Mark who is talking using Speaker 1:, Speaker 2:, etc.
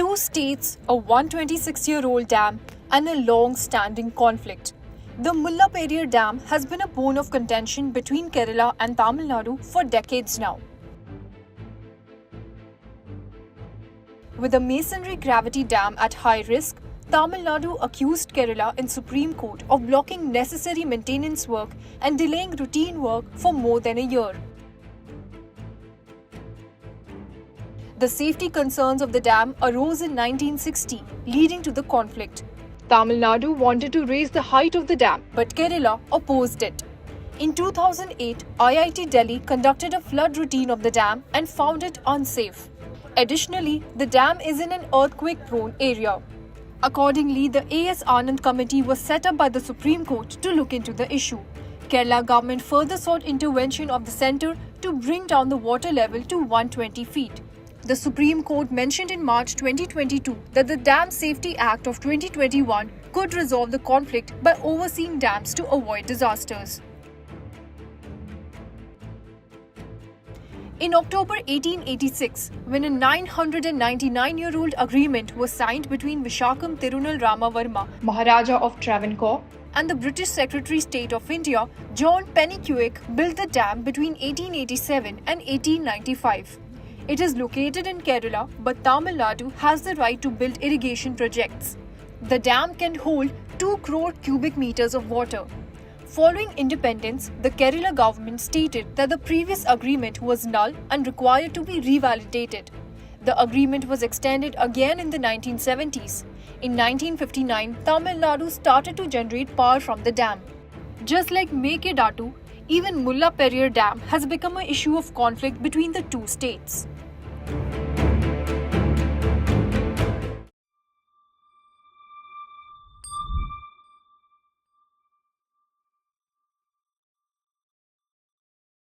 Speaker 1: Two states, a 126-year-old dam, and a long-standing conflict. The Mullaperiyar Dam has been a bone of contention between Kerala and Tamil Nadu for decades now. With the masonry gravity dam at high risk, Tamil Nadu accused Kerala in Supreme Court of blocking necessary maintenance work and delaying routine work for more than a year. The safety concerns of the dam arose in 1960, leading to the conflict. Tamil Nadu wanted to raise the height of the dam, but Kerala opposed it. In 2008, IIT Delhi conducted a flood routine of the dam and found it unsafe. Additionally, the dam is in an earthquake-prone area. Accordingly, the A.S. Anand Committee was set up by the Supreme Court to look into the issue. Kerala government further sought intervention of the centre to bring down the water level to 120 feet. The Supreme Court mentioned in March 2022 that the Dam Safety Act of 2021 could resolve the conflict by overseeing dams to avoid disasters. In October 1886, when a 999-year-old agreement was signed between Vishakam Tirunal Ramavarma, Maharaja of Travancore, and the British Secretary of State of India, John Penicuik, built the dam between 1887 and 1895. It is located in Kerala, but Tamil Nadu has the right to build irrigation projects. The dam can hold 2 crore cubic meters of water. Following independence, the Kerala government stated that the previous agreement was null and required to be revalidated. The agreement was extended again in the 1970s. In 1959, Tamil Nadu started to generate power from the dam. Just like Mekedatu, even Mullaperiyar Dam has become an issue of conflict between the two states.